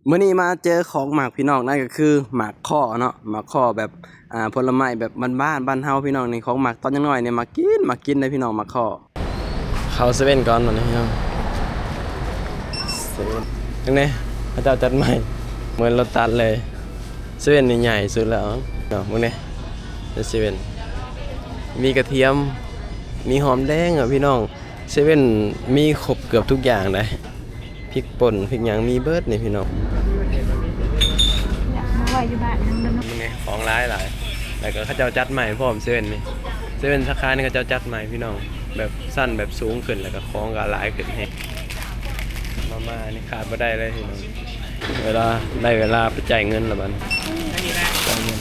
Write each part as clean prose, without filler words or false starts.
มื้อนี้มาเจอของหมากพี่น้องนั่นก็คือหมากข้อเนาะหมากข้อแบบผลไม้แบบบ้านเฮาพี่น้องนี่ของหมากตอนยังน้อยเนี่ยมากินได้พี่น้องหมากข้อเข้าเซเว่นก่อนมื้อนี้พี่น้องเซเว่นจังได๋พระเจ้าจัดใหม่เหมือนรถตัดเลยเซเว่นนี่ใหญ่สุดแล้วเนาะมื้อนี้เซเว่นมีกระเทียมมีหอมแดงอ่ะพี่น้องเซเว่นมีครบเกือบทุกอย่างเลยพริกป่นพริกหยังมีเบิดนี่พี่น้องอยากมาไว้อยู่บ้านนั่งเด้อเนาะมันไงของร้ายหลายแล้วก็เขาเจ้าจัดใหม่พร้อมเซเว่นนี่เซเว่นสาขานี่เขาเจ้าจัดใหม่พี่น้องแบบสั้นแบบสูงขึ้นแล้วก็ของก็หลายขึ้นให้มานี่ขาดบ่ได้เลยพี่น้องเวลาได้เวลาไปจ่ายเงินแล้วบัดนี้จ่ายเงิน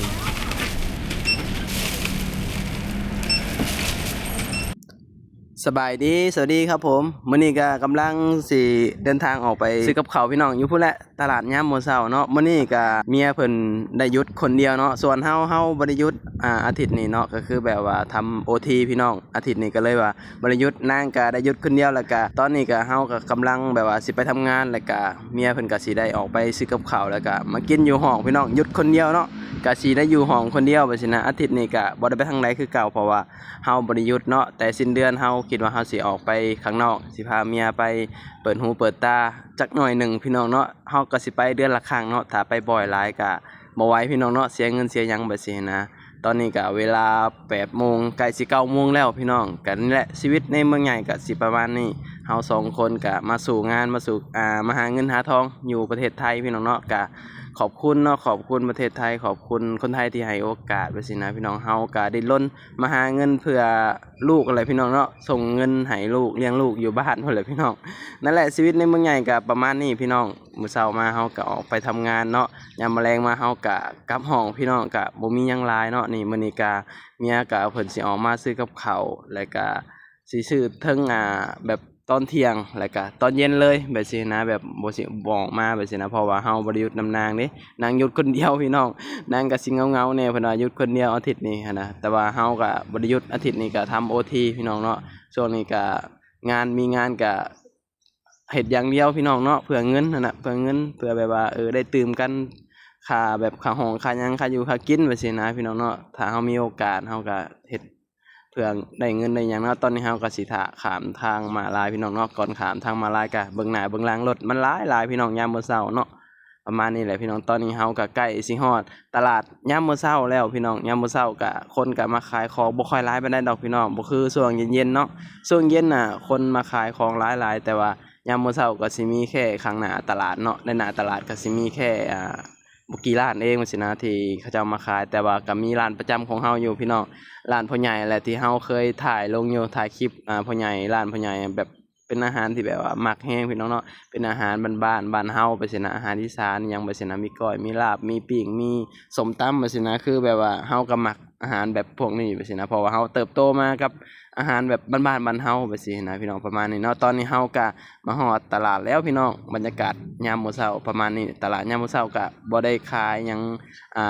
สบายดีสวัสดีครับผมมื้อนี้ก็กำลังสิเดินทางออกไปซื้อกับข้าวพี่น้องอยู่พุ่นแหละตลาดยามมื้อเช้าเนาะมื้อนี้ก็เมียเพิ่นได้หยุดคนเดียวเนาะส่วนเฮาบ่ได้หยุดอาทิตย์นี้เนาะก็คือแบบว่าทำ OT พี่น้องอาทิตย์นี้ก็เลยว่าบ่ได้หยุดนางก็ได้หยุดคนเดียวแล้วก็ตอนนี้ก็เฮาก็กำลังแบบว่าสิไปทำงานแล้วก็เมียเพิ่นก็สิได้ออกไปซื้อกับข้าวแล้วก็มากินอยู่ห้องพี่น้องหยุดคนเดียวเนาะก็สิได้อยู่ห้องคนเดียวไปสินะอาทิตย์นี้ก็บ่ได้ไปทางใดคือเก่าเพราะว่าเฮาบ่ได้หยุดเนาะแต่สิ้นเดือนเฮาคิดว่าเฮาสิออกไปข้างนอกสิพาเมียไปเปิดหูเปิดตาจักหน่อยหนึ่งพี่น้องเนาะเฮาก็สิไปเดือนละครั้งเนาะถ้าไปบ่อยหลายก็บ่ไหวพี่น้องเนาะเสียเงินเสียหยังแบบนี้นะตอนนี้ก็เวลา 8 โมงใกล้สิ9 โมงแล้วพี่น้องก็นี่แหละชีวิตในเมืองใหญ่ก็สิประมาณนี้เฮา2 คนก็มาสู่งานมาหาเงินหาทองอยู่ประเทศไทยพี่น้องเนาะก็ขอบคุณเนาะขอบคุณประเทศไทยขอบคุณคนไทยที่ให้โอกาสว่าสินะพี่น้องเฮาก็ดิ้นรนมาหาเงินเพื่อลูกอะไรพี่น้องเนาะส่งเงินให้ลูกเลี้ยงลูกอยู่บ้านพุ่นแหละพี่น้องนั่นแหละชีวิตในเมืองใหญ่ก็ประมาณนี้พี่น้องมื้อเช้ามาเฮาก็ออกไปทำงานเนาะยามแมลงมาเฮาก็กลับห้องพี่น้องก็บ่มีหยังหลายเนาะนี่มื้อนี้ก็เมียก็เพิ่นสิออกมาซื้อกับข้าวแล้วก็สิซื้อเทิงแบบตอนเที่ยงแล้วก็ตอนเย็นเลยแบบสินะแบบบ่สิบ่ออกมาแบบสินะเพราะว่าเฮาบ่ได้หยุดนำนางเด้นางหยุดคนเดียวพี่น้องนางก็สิเหงาๆแน่เพิ่นว่าหยุดคนเดียวอาทิตย์นี้หันนะแต่ว่าเฮาก็บ่ได้หยุดอาทิตย์นี้ก็ทำ OT พี่น้องเนาะช่วงนี้ก็มีงานก็เฮ็ดอย่างเดียวพี่น้องเนาะเพื่อเงินนั่นน่ะเพื่อเงินเพื่อแบบว่าได้ตื่มกันค่าแบบค่าห้องค่าหยังค่าอยู่ค่ากินแบบสินะพี่น้องเนาะถ้าเฮามีโอกาสเฮาก็เฮ็ด เพื่อได้เงินได้หยังเนาะตอนนี้เฮาก็สิท่าข้ามทางม้าลายพี่น้องเนาะก่อนข้ามทางม้าลายก็เบิ่งหน้าเบิ่งหลังรถมันหลายพี่น้องยามมื้อเช้าเนาะประมาณนี้แหละพี่น้องตอนนี้เฮาก็ใกล้สิฮอดตลาดยามมื้อเช้าแล้วพี่น้องยามมื้อเช้าก็คนก็มาขายของบ่ค่อยหลายปานใดดอกพี่น้องบ่คือช่วงเย็นๆเนาะช่วงเย็นน่ะคนมาขายของหลายแต่ว่ายามมื้อเช้าก็สิมีแค่ข้างหน้าตลาดเนาะในหน้าตลาดก็สิมีแค่บ่กี่ร้านเองว่าสินะที่เขาเจ้ามาขายแต่ว่าก็มีร้านประจำของเฮาอยู่พี่น้อง ร้านพ่อใหญ่แหละที่เฮาเคยถ่ายลงอยู่ถ่ายคลิปพ่อใหญ่ร้านพ่อใหญ่แบบเป็นอาหารที่แบบว่ามักแฮงพี่น้องเนาะเป็นอาหารบ้านเฮาไปสินะอาหารอีสานหยังไปสินะมีก้อยมีลาบมีปิ้งมีส้มตำไปสินะคือแบบว่าเฮาก็มักอาหารแบบพวกนี้ไปสินะเพราะว่าเฮาเติบโตมากับอาหารแบบบ้านเฮาไปสินะพี่น้องประมาณนี้เนาะตอนนี้เฮาก็มาฮอดตลาดแล้วพี่น้องบรรยากาศยามมื้อเช้าประมาณนี้ตลาดยามมื้อเช้าก็บ่ได้ขายหยัง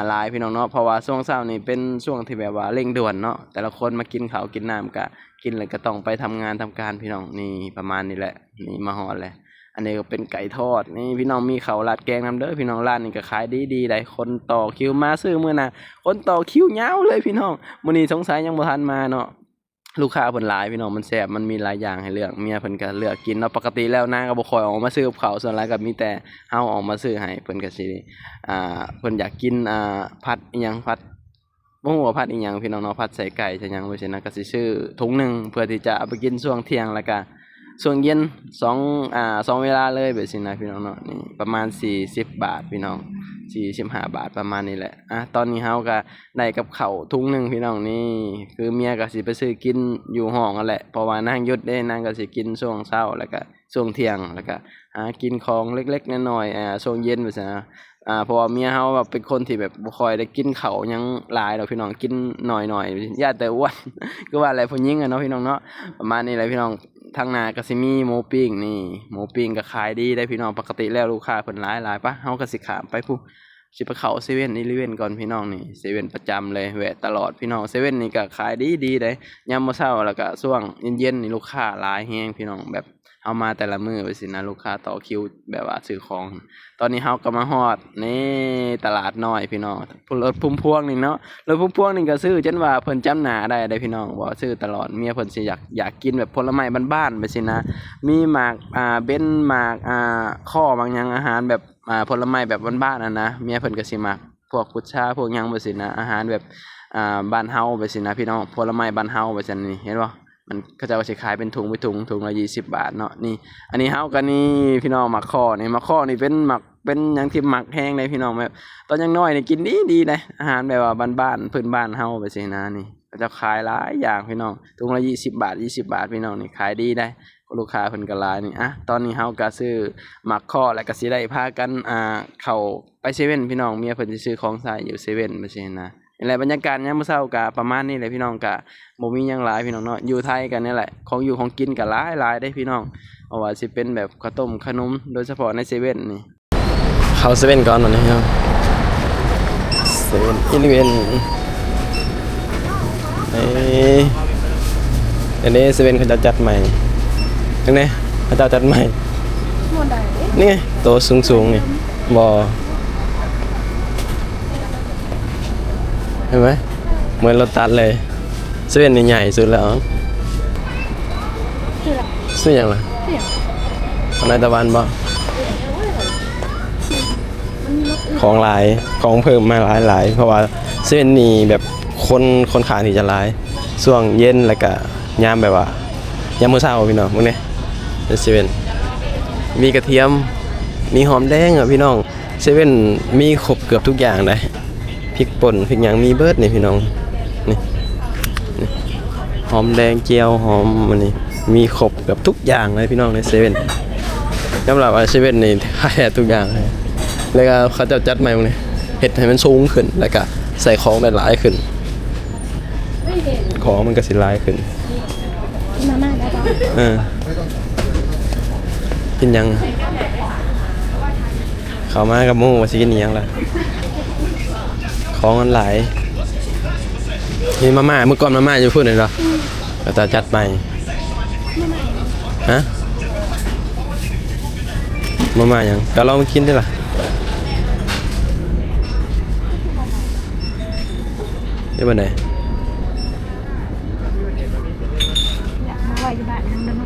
หลายพี่น้องเนาะเพราะว่าช่วงเช้านี่เป็นช่วงที่แบบว่าเร่งด่วนเนาะแต่ละคนมากินข้าวกินน้ำก็กินแล้วก็ต้องไปทำงานทำการพี่น้องนี่ประมาณนี้แหละนี่มาฮอดแล้วอันนี้ก็เป็นไก่ทอดนี่พี่น้องมีข้าวราดแกงนำเด้อพี่น้องร้านนี้ก็ขายดีได้คนต่อคิวมาซื้อมื้อน่ะคนต่อคิวยาวเลยพี่น้องมื้อนี้สงสัยยังบ่ทันมาเนาะลูกค้าเพิ่นหลายพี่น้องมันแซ่บมันมีหลายอย่างให้เลือกเมียเพิ่นก็เลือกกินเนาะปกติแล้วนางก็บ่ค่อยออกมาซื้อกับข้าวส่วนหลายก็มีแต่เฮาออกมาซื้อให้เพิ่นก็สิเพิ่นอยากกินผัดอิหยังผัดบ่ฮู้ว่าผัดอิหยังพี่น้องเนาะผัดใส่ไก่ใส่หยังว่าซี่นะก็สิซื้อถุงหนึ่งเพื่อที่จะเอาไปกินช่วงเที่ยงแล้วก็ช่วงเย็น2เวลาเลยแบบซี้นะพี่น้องเนาะนี่ประมาณ40บาทพี่น้อง45บาทประมาณนี้แหละตอนนี้เฮาก็ได้กับข้าวถุงหนึ่งพี่น้องนี่คือเมียก็สิไปซื้อกินอยู่ห้องนั่นแหละเพราะว่านางหยุดเด้นางก็สิกินช่วงเช้าแล้วก็ช่วงเที่ยงแล้วก็หากินของเล็กๆน้อยๆช่วงเย็นว่าซี่นะ เพราะว่าเมียเฮาแบบเป็นคนที่แบบบ่ค่อยได้กินข้าวหยังหลายดอกพี่น้องกินน้อยๆย้านแต่อ้วนคือว่าแหละผู้หญิงอะเนาะพี่น้องเนาะประมาณนี้แหละพี่น้องทางหน้าก็สิมีหมูปิ้งนี่หมูปิ้งก็ขายดีได้พี่น้องปกติแล้วลูกค้าเพิ่นหลายๆปะเฮาก็สิข้ามไปพู้สิไปเข้าเซเว่นอีเลฟเว่นก่อนพี่น้องนี่เซเว่นประจำเลยแวะตลอดพี่น้องเซเว่นนี่ก็ขายดีเด้ยามมื้อเช้าแล้วก็ช่วงเย็นๆนี่ลูกค้าหลายแฮงพี่น้องแบบ เอามาแต่ละมื้อไปสินะลูกค้าต่อคิวแบบว่าซื้อของตอนนี้เฮาก็มาฮอดนี่ตลาดน้อยพี่น้องรถพุ่มพวงนี่เนาะรถพุ่มพวงนี่ก็ซื้อจนว่าเพิ่นจำหน้าได้พี่น้องบ่ซื้อตลอดเมียเพิ่นสิอยากกินแบบผลไม้บ้านๆไปสินะมีหมากเบ้นหมากข้อบางอย่างอาหารแบบผลไม้แบบบ้านๆนะเมียเพิ่นก็สิมักพวกพุทราพวกหยังไปสินะอาหารแบบบ้านเฮาไปสินะพี่น้องผลไม้บ้านเฮาไปซั่นนี่เห็นบ่มันเขาจะเอาสิขายเป็นถุงละ20 บาทเนาะนี่อันนี้เฮากันนี่พี่น้องหมักข้อนี่เป็นหมักเป็นหยังที่หมักแห้งเลยพี่น้องแบบตอนยังน้อยนี่กินดีเลยอาหารแบบว่าบ้านๆพื้นบ้านเฮาไปสินะนี่เขาจะขายหลายอย่างพี่น้องถุงละ20 บาทพี่น้องนี่ขายดีได้ลูกค้าเพิ่นก็หลายนี่ตอนนี้เฮาก็ซื้อหมักข้อแล้วก็สิได้พากันเข้าไปเซเว่นพี่น้องเมียเพิ่นสิซื้อของใช้อยู่เซเว่นไปสินะนี่แหละบรรยากาศยามมื้อเช้าก็ประมาณนี้แหละพี่น้องก็บ่มีหยังหลายพี่น้องเนาะอยู่ไทยกันนี่แหละของอยู่ของกินก็หลายได้พี่น้องเพราะว่าสิเป็นแบบข้าวต้มขนมโดยเฉพาะในเซเว่นนี่เข้าเซเว่นก่อนวันนี้ครับเซเว่นอีเลฟเว่นอันนี้เซเว่นเขาจะจัดใหม่ตรงนี้เขาจะจัดใหม่นี่ไงโตะสูงๆนี่บ่เห็นไหมเหมือนรถตัดเลยเซเว่นนี่ใหญ่สุดแล้วซื้ออย่างไรในตะวันบ่ของหลายของเพิ่มมาหลายเพราะว่าเซเว่นนี่แบบคนขายที่จะหลายช่วงเย็นแล้วก็ยามแบบว่ายามมื้อเช้าพี่น้องพวกนี้เซเว่นมีกระเทียมมีหอมแดงพี่น้องเซเว่นมีครบเกือบทุกอย่างเลยพริกป่นพริกหยังมีเบิดนี่พี่น้องนี่หอมแดงเจียวหอมมันนี่มีครบเกือบทุกอย่างเลยพี่น้องในเซเว่นสำหรับเซเว่นนี่ขายทุกอย่างเลยแล้วก็เขาจะจัดใหม่ตรงนี้เฮ็ดให้มันสูงขึ้นแล้วก็ใส่ของได้หลายขึ้นของมันก็สิหลายขึ้นมาม่าได้ป่ะกินยังเข้ามากับหมู่ว่าสิกินหยังล่ะของมันหลายมีมาม่าเมื่อก่อนมาม่าอยู่พูดเลยเหรอก็จะจัดใหม่ฮะมาม่ายังก็ลองกินดิล่ะเดี๋ยววันไหนอยากมาไหวอยู่บ้านทางเดิม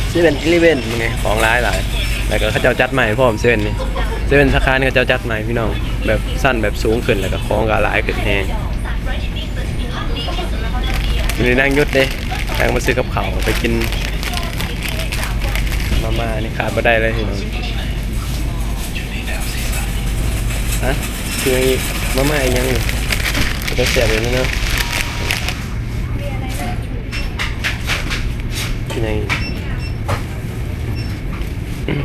เซเว่นอีเลฟเว่นไงของหลายแล้วก็เขาเจ้าจัดใหม่พร้อมเซเว่นนี่เซเว่นสาขานี่เขาเจ้าจัดใหม่พี่น้องแบบสั้นแบบสูงขึ้นแล้วก็ของก็หลายขึ้นแฮงนี่นั่งยุดเด้นั่งมาซื้อกับข้าวไปกินมาม่านี่ขาดบ่ได้เลยพี่น้องฮะคือมาม่ายังอยู่จะเสียบอยู่นี่เนาะที่ไหน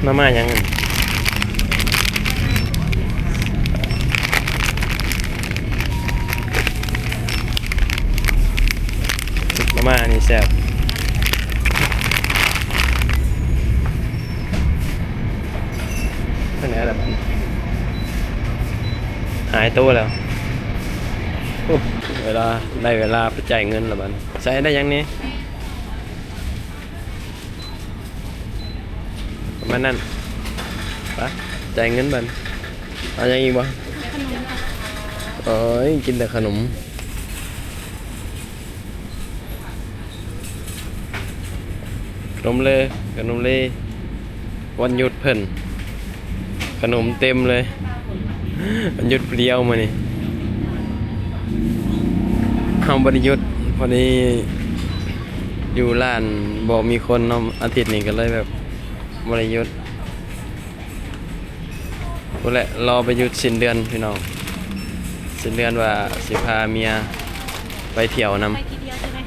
มาม่ายังมาม่านี่แซ่บเป็นไงล่ะหายตัวแล้วเวลาได้เวลาไปจ่ายเงินแล้วบัดใช้ได้ยังนี้ประมาณนั้นไปจ่ายเงินบัดเอาอย่างอีกบ่เอ้ยกินแต่ขนมเลยวันหยุดเพิ่นขนมเต็มเลยวันหยุดเดียวมานี่เฮาบ่ได้หยุดพอดีอยู่ร้านบ่มีคนเนาะอาทิตย์นี้ก็เลยแบบบ่ได้หยุดพุ่นแหละรอไปหยุดสิ้นเดือนพี่น้องสิ้นเดือนว่าสิพาเมียไปเที่ยวนำไปทีเดียวใช่ไหม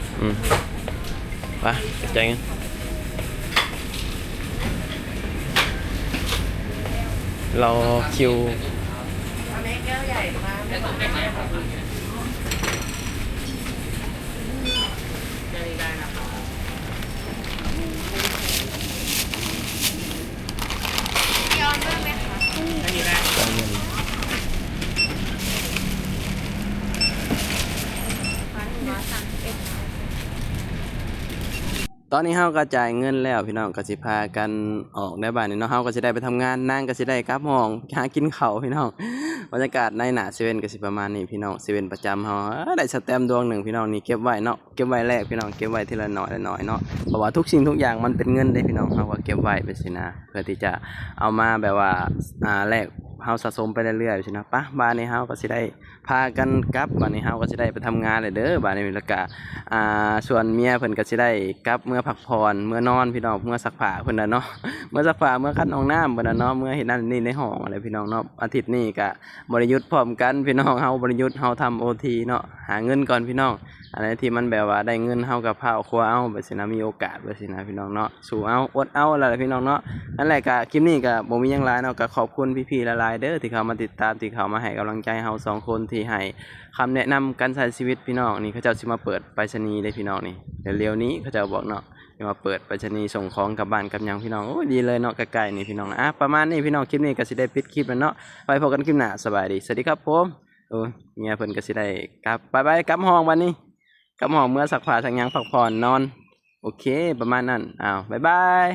ไปจ่ายเงินเราคิว ตอนนี้เฮาก็จ่ายเงินแล้วพี่น้องก็สิพากันออกได้บ้านนี้เนาะเฮาก็สิได้ไปทำงานนางก็สิได้กลับห้องหากินข้าวพี่น้องบรรยากาศในหน้าเซเว่นก็สิประมาณนี้พี่น้องเซเว่นประจำเฮาได้สแตมป์ดวงหนึ่งพี่น้องนี่เก็บไว้เนาะเก็บไว้แลกพี่น้องเก็บไว้ทีละน้อยละน้อยเนาะเพราะว่าทุกสิ่งทุกอย่างมันเป็นเงินเด้พี่น้องเฮาก็เก็บไว้ไปสินะเพื่อที่จะเอามาแบบว่าแลกเฮาสะสมไปเรื่อยๆสินะปะบ้านนี้เฮาก็สิได้พากันกลับบ้านนี้เฮาก็สิได้ไปทำงานเลยเด้อบ้านนี้แล้วก็ส่วนเมียเพิ่นก็สิได้กลับเมื่อพักผ่อนเมื่อนอนพี่น้องเมื่อซักผ้าเพิ่นน่ะเนาะ เมื่อซักผ้าเมื่อคัดห้องน้ำเพิ่นน่ะเนาะเมื่อเฮ็ดนั่นนี่ในห้องอะไรพี่น้องเนาะอาทิตย์นี้ก็บ่ได้หยุดพร้อมกันพี่น้องเฮาบ่ได้หยุดเฮาทำ OT เนาะหาเงินก่อนพี่น้องอะไรที่มันแบบว่าได้เงินเฮาก็พาครัวเอาแบบสินะมีโอกาสแบบสินะพี่น้องเนาะสู้เอาอดเอาอะไรพี่น้องเนาะนั่นแหละก็คลิปนี้ก็บ่มีหยังหลายเนาะก็ขอบคุณพี่ๆหลายๆเด้อที่เข้ามาติดตามที่เข้ามาให้กำลังใจเฮาสองคนที่ให้คำแนะนำการใช้ชีวิตพี่น้องนี่เขาเจ้าสิมาเปิดไปรษณีย์เด้พี่น้องนี่เร็วๆนี้เขาเจ้าบอกเนาะ มาเปิดไปรษณีย์ส่งของกลับบ้านกับหยังพี่น้องโอ้ยดีเลยเนาะใกล้ๆนี่พี่น้องประมาณนี้พี่น้องคลิปนี้ก็สิได้ปิดคลิปแล้วเนาะไปพบกันคลิปหน้าสบายดีสวัสดีครับผมโอ้ยเมียเพิ่นก็สิได้กลับบ๊ายบายกลับห้องวันนี้กลับห้องเมื่อสักผ้าสักหยังพักผ่อนนอนโอเคประมาณนั้นบ๊ายบาย